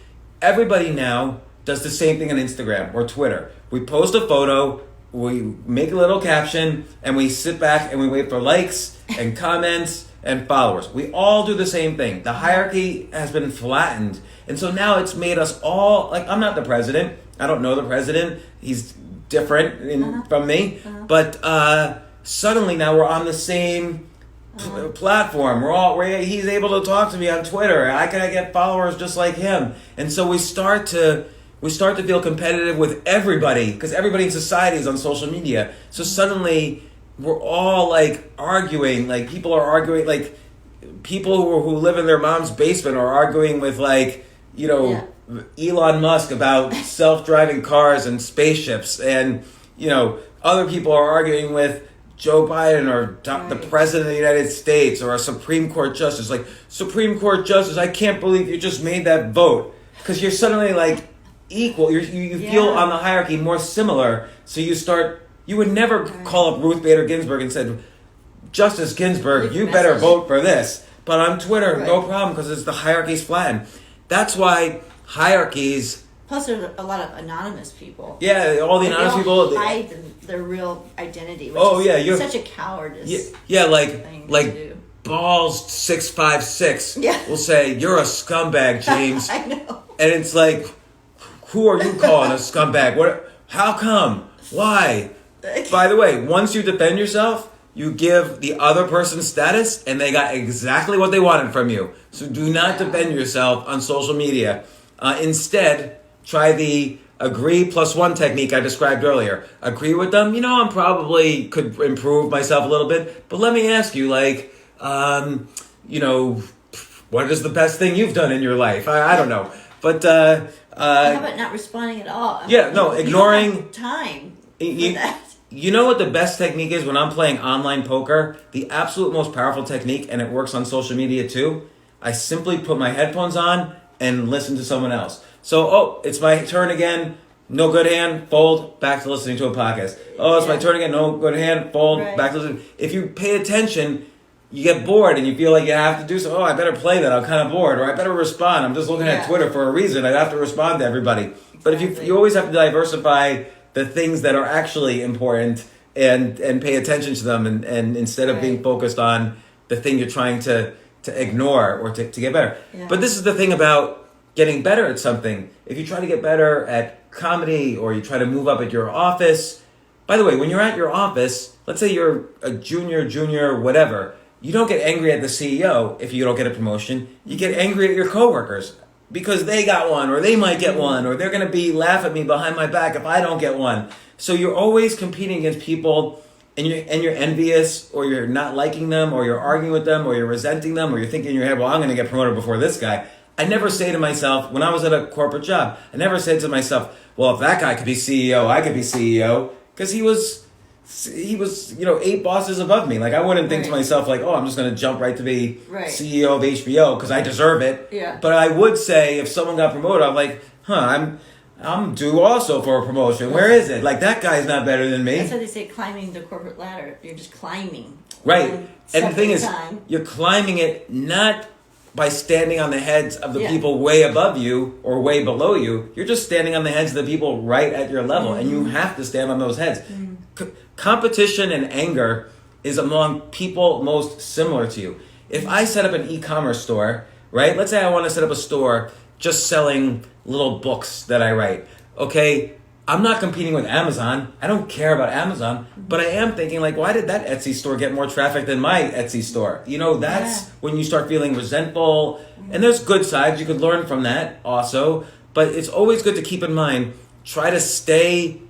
everybody now does the same thing on Instagram or Twitter. We post a photo, we make a little caption, and we sit back and we wait for likes and comments and followers. We all do the same thing. The hierarchy has been flattened. And so now it's made us all, like, I'm not the president. I don't know the president. He's different from me. But suddenly now we're on the same platform. He's able to talk to me on Twitter. I get followers just like him. And so we start to feel competitive with everybody, because everybody in society is on social media. So suddenly we're all like arguing, like people are arguing, like people who live in their mom's basement are arguing with, like, you know, Elon Musk about self-driving cars and spaceships, and, you know, other people are arguing with Joe Biden or the president of the United States or a Supreme Court justice. Like, Supreme Court justice, I can't believe you just made that vote, because you're suddenly like equal. You feel on the hierarchy more similar. So you would never call up Ruth Bader Ginsburg and said, Justice Ginsburg, you better vote for this. But on Twitter, no problem, because it's the hierarchy's flattened. That's why hierarchies. Plus, there's a lot of anonymous people. Yeah, all the anonymous people. They hide their real identity. Which is such a cowardice. Yeah, like Balls 656 will say, "You're a scumbag, James." I know. And it's like, who are you calling a scumbag? What? How come? Why? By the way, once you defend yourself, you give the other person status, and they got exactly what they wanted from you. So do not defend yourself on social media. Instead, try the agree +1 technique I described earlier. Agree with them. You know, I'm probably could improve myself a little bit, but let me ask you, like, you know, what is the best thing you've done in your life? I don't know. But how about not responding at all? Yeah, no, ignoring. You don't have time for that. You know what the best technique is when I'm playing online poker? The absolute most powerful technique, and it works on social media too. I simply put my headphones on and listen to someone else. So, it's my turn again. No good hand, fold, back to listening to a podcast. Oh, it's my turn again. No good hand, fold, back to listening. If you pay attention, you get bored and you feel like you have to do so. Oh, I better play that. I'm kind of bored. Or I better respond. I'm just looking at Twitter for a reason. I have to respond to everybody. Exactly. But if you always have to diversify the things that are actually important and pay attention to them, and instead of being focused on the thing you're trying to ignore or to get better. Yeah. But this is the thing about getting better at something. If you try to get better at comedy, or you try to move up at your office. By the way, when you're at your office, let's say you're a junior, whatever, you don't get angry at the CEO if you don't get a promotion. You get angry at your coworkers because they got one, or they might get one, or they're going to laugh at me behind my back if I don't get one. So you're always competing against people, and you're envious, or you're not liking them, or you're arguing with them, or you're resenting them, or you're thinking in your head, well, I'm going to get promoted before this guy. I never say to myself, when I was at a corporate job, I never said to myself, well, if that guy could be CEO, I could be CEO, because he was 8 bosses above me. Like, I wouldn't think to myself, like, oh, I'm just going to jump right to be CEO of HBO because I deserve it. Yeah. But I would say, if someone got promoted, I'm like, I'm due also for a promotion. Where is it? Like, that guy's not better than me. That's how they say climbing the corporate ladder. You're just climbing. Right. And the thing is, you're climbing it not by standing on the heads of the people way above you or way below you. You're just standing on the heads of the people right at your level, and you have to stand on those heads. Competition and anger is among people most similar to you. If I set up an e-commerce store, right? Let's say I want to set up a store just selling little books that I write. Okay, I'm not competing with Amazon. I don't care about Amazon, but I am thinking, like, why did that Etsy store get more traffic than my Etsy store? You know, that's when you start feeling resentful. And there's good sides. You could learn from that also. But it's always good to keep in mind, try to stay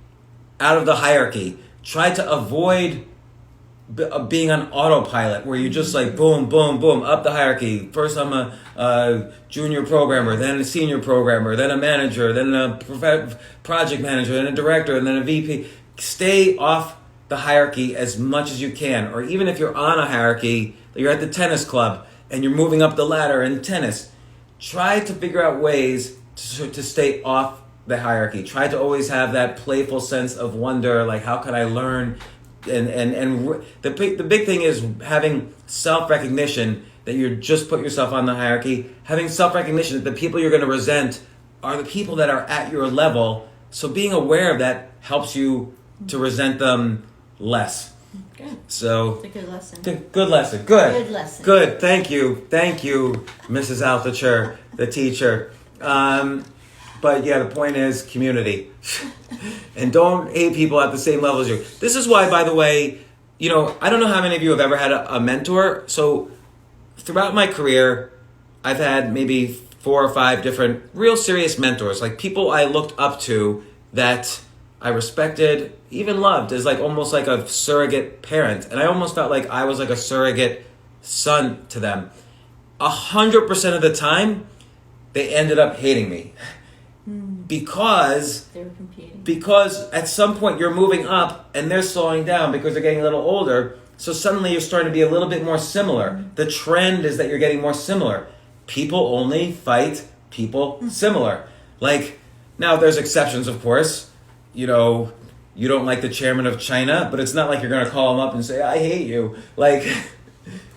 out of the hierarchy. Try to avoid being on autopilot, where you just like boom, boom, boom, up the hierarchy. First I'm a junior programmer, then a senior programmer, then a manager, then a project manager, then a director, and then a VP. Stay off the hierarchy as much as you can. Or even if you're on a hierarchy, you're at the tennis club and you're moving up the ladder in tennis, try to figure out ways to stay off the hierarchy. Try to always have that playful sense of wonder, like, how can I learn the big thing is having self-recognition that you just put yourself on the hierarchy, having self-recognition that the people you're going to resent are the people that are at your level. So being aware of that helps you to resent them less. Good. So it's a good lesson. Good lesson. Good. Good lesson. Good. Thank you, Mrs. Altucher, the teacher. But yeah, the point is community. And don't hate people at the same level as you. This is why, by the way, I don't know how many of you have ever had a mentor. So throughout my career, I've had maybe 4 or 5 different real serious mentors, like people I looked up to that I respected, even loved as like almost like a surrogate parent. And I almost felt like I was like a surrogate son to them. 100% of the time, they ended up hating me. Because they were competing. Because at some point you're moving up and they're slowing down because they're getting a little older. So suddenly you're starting to be a little bit more similar. The trend is that you're getting more similar. People only fight people similar. Like, now there's exceptions, of course. You don't like the chairman of China, but it's not like you're going to call him up and say, I hate you. Like,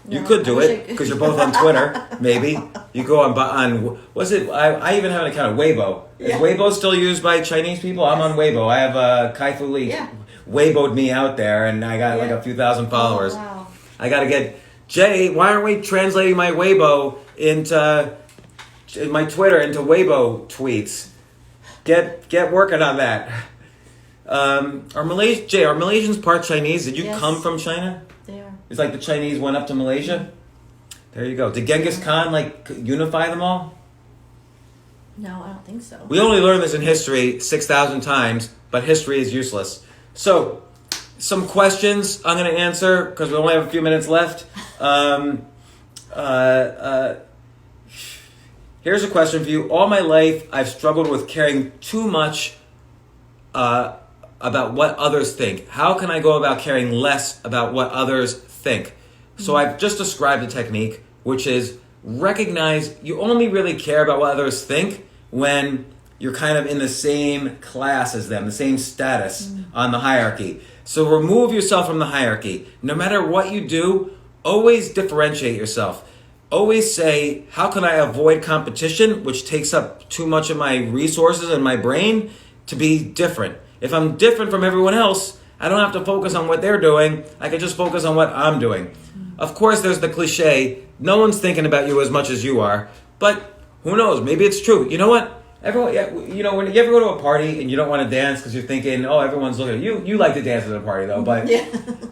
you could do it because you're both on Twitter, maybe. You go on what's it? I even have an account of Weibo. Is Weibo still used by Chinese people? I'm on Weibo. I have Kai-Fu Lee Weiboed me out there, and I got like a few thousand followers. Oh, wow. I got to get, Jay, why aren't we translating my Weibo into my Twitter into Weibo tweets? Get working on that. Are Malaysians part Chinese? Did you come from China? They are. It's like the Chinese went up to Malaysia? There you go. Did Genghis Khan unify them all? No, I don't think so. We only learned this in history 6,000 times, but history is useless. So, some questions I'm going to answer because we only have a few minutes left. Here's a question for you. All my life, I've struggled with caring too much about what others think. How can I go about caring less about what others think? So I've just described a technique, which is recognize you only really care about what others think when you're kind of in the same class as them, the same status on the hierarchy. So remove yourself from the hierarchy. No matter what you do, always differentiate yourself. Always say, how can I avoid competition, which takes up too much of my resources and my brain, to be different. If I'm different from everyone else, I don't have to focus on what they're doing. I can just focus on what I'm doing. Of course, there's the cliche, no one's thinking about you as much as you are, but who knows, maybe it's true. You know what? Everyone, when you ever go to a party and you don't want to dance because you're thinking, oh, everyone's looking at you. You like to dance at a party though, but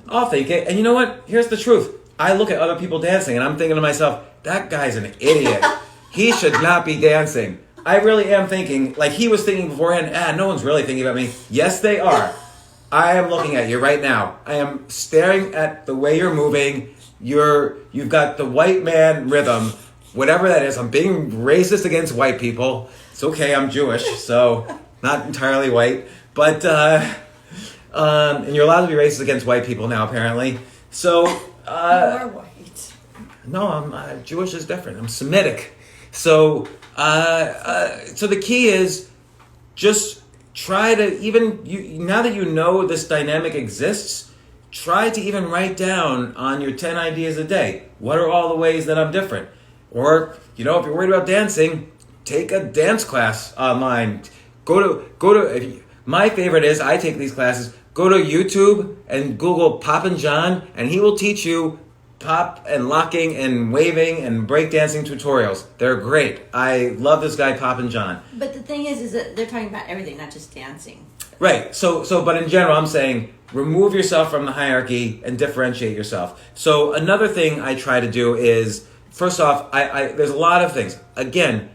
I'll think it. And you know what? Here's the truth. I look at other people dancing and I'm thinking to myself, that guy's an idiot. He should not be dancing. I really am thinking, like he was thinking beforehand, no one's really thinking about me. Yes, they are. I am looking at you right now. I am staring at the way you're moving. You've got the white man rhythm, whatever that is. I'm being racist against white people. It's okay, I'm Jewish, so not entirely white. But, and you're allowed to be racist against white people now, apparently. So, you are white. No, I'm Jewish is different. I'm Semitic. So, so the key is just try to now that you know this dynamic exists, try to even write down on your 10 ideas a day, what are all the ways that I'm different? Or, if you're worried about dancing, take a dance class online. My favorite is, I take these classes, go to YouTube and Google Poppin' John, and he will teach you pop and locking and waving and breakdancing tutorials. They're great. I love this guy, Poppin' John. But the thing is that they're talking about everything, not just dancing. Right. So, but in general, I'm saying remove yourself from the hierarchy and differentiate yourself. So another thing I try to do is, first off, there's a lot of things. Again,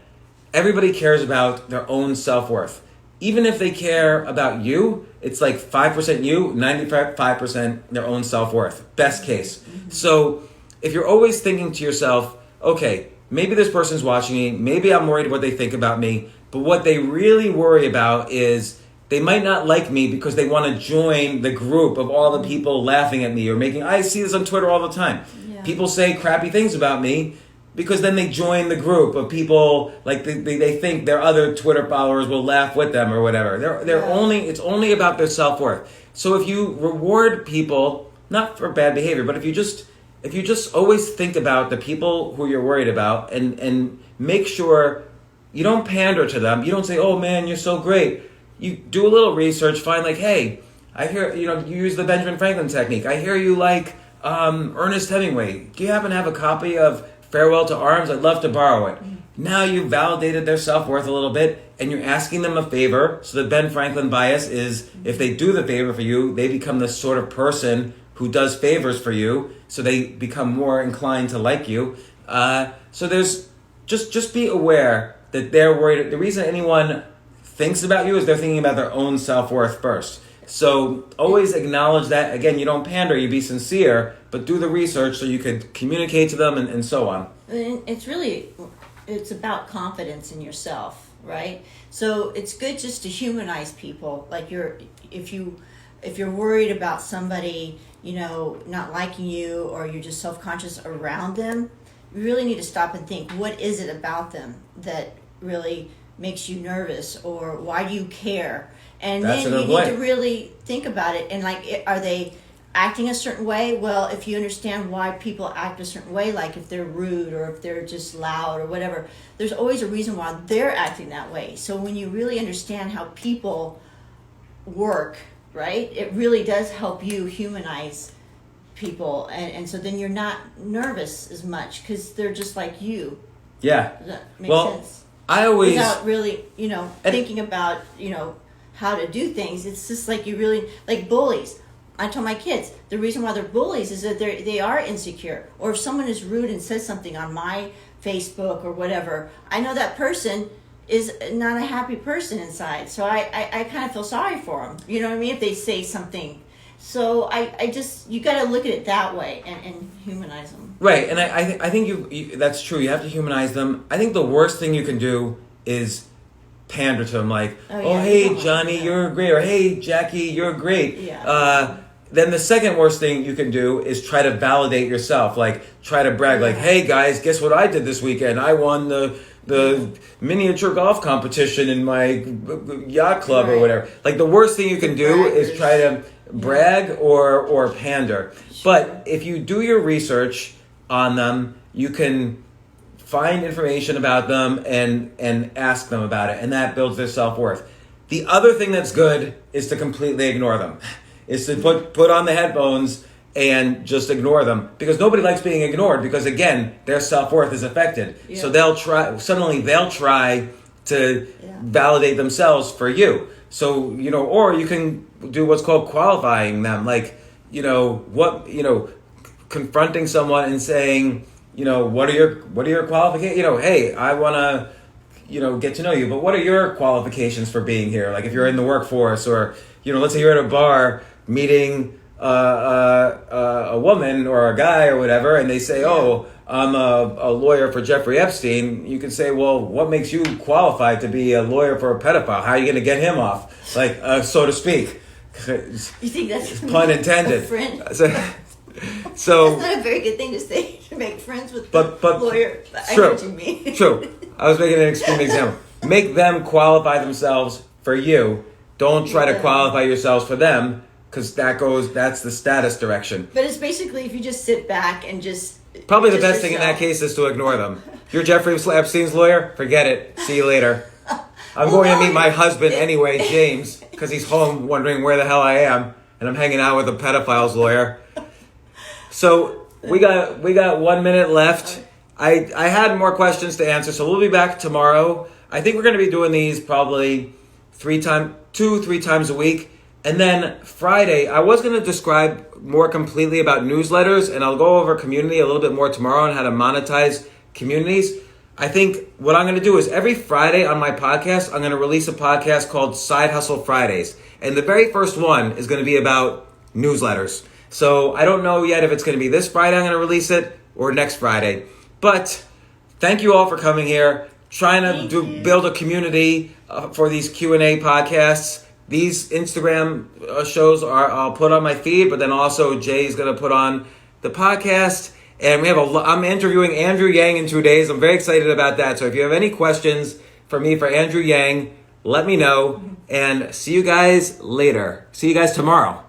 everybody cares about their own self-worth. Even if they care about you, it's like 5% you, 95% their own self-worth. Best case. So if you're always thinking to yourself, okay, maybe this person's watching me, maybe I'm worried what they think about me, but what they really worry about is they might not like me because they want to join the group of all the people laughing at me or I see this on Twitter all the time. Yeah. People say crappy things about me, because then they join the group of people, like they think their other Twitter followers will laugh with them or whatever. It's only about their self-worth. So if you reward people, not for bad behavior, but if you just always think about the people who you're worried about and make sure you don't pander to them. You don't say, "Oh man, you're so great." You do a little research, find like, "Hey, I hear, you use the Benjamin Franklin technique. I hear you like Ernest Hemingway. Do you happen to have a copy of Farewell to Arms? I'd love to borrow it." Now you've validated their self-worth a little bit, and you're asking them a favor. So the Ben Franklin bias is, if they do the favor for you, they become the sort of person who does favors for you, so they become more inclined to like you. So there's just be aware that they're worried. The reason anyone thinks about you is they're thinking about their own self-worth first. So always acknowledge that. Again, you don't pander, you be sincere, but do the research so you could communicate to them and so on. It's about confidence in yourself, right? So it's good just to humanize people. Like if you're worried about somebody, not liking you, or you're just self-conscious around them, you really need to stop and think, what is it about them that really makes you nervous, or why do you care? And then you need to really think about it. And are they acting a certain way? Well, if you understand why people act a certain way, like if they're rude or if they're just loud or whatever, there's always a reason why they're acting that way. So when you really understand how people work, right, it really does help you humanize people. And so then you're not nervous as much because they're just like you. Yeah. Does that make sense? I always... Without really, thinking about, how to do things. It's just like you really... Like bullies. I tell my kids, the reason why they're bullies is that they are insecure. Or if someone is rude and says something on my Facebook or whatever, I know that person is not a happy person inside. So I kind of feel sorry for them. You know what I mean? If they say something. So you got to look at it that way and humanize them. Right, and I think you that's true. You have to humanize them. I think the worst thing you can do is pander to them, like, hey, Johnny, you're great, or hey, Jackie, you're great. Yeah. Then the second worst thing you can do is try to validate yourself, like try to brag, like, hey guys, guess what I did this weekend? I won the miniature golf competition in my yacht club or whatever. Like the worst thing you can do is try to brag or pander. But if you do your research on them, you can find information about them and ask them about it, and that builds their self-worth. The other thing that's good is to completely ignore them. Is to put on the headphones and just ignore them, because nobody likes being ignored, because again, their self-worth is affected. Yeah. So they'll try to validate themselves for you. So, or you can do what's called qualifying them, like, confronting someone and saying, what are your qualifications? Hey, I want to, get to know you, but what are your qualifications for being here? Like if you're in the workforce, or, let's say you're at a bar meeting a woman or a guy or whatever, and they say, oh, I'm a lawyer for Jeffrey Epstein. You can say, well, what makes you qualified to be a lawyer for a pedophile? How are you going to get him off? Like, so to speak. You think that's pun intended? A friend? So that's not a very good thing to say, to make friends with but lawyer. I know what you mean. True. I was making an extreme example. Make them qualify themselves for you. Don't try to qualify yourselves for them, because that's the status direction. But it's basically, if you just sit back and just... Probably the best thing in that case is to ignore them. You're Jeffrey Epstein's lawyer? Forget it. See you later. I'm going to meet my husband anyway, James, because he's home wondering where the hell I am, and I'm hanging out with a pedophile's lawyer. So we got 1 minute left. I had more questions to answer, so we'll be back tomorrow. I think we're going to be doing these probably 3 times a week. And then Friday, I was going to describe more completely about newsletters, and I'll go over community a little bit more tomorrow and how to monetize communities. I think what I'm going to do is every Friday on my podcast, I'm going to release a podcast called Side Hustle Fridays. And the very first one is going to be about newsletters. So I don't know yet if it's going to be this Friday I'm going to release it or next Friday. But thank you all for coming here, trying to build a community for these Q&A podcasts. These Instagram shows I'll put on my feed, but then also Jay's going to put on the podcast. And we have I'm interviewing Andrew Yang in 2 days. I'm very excited about that. So if you have any questions for me for Andrew Yang, let me know. And see you guys later. See you guys tomorrow.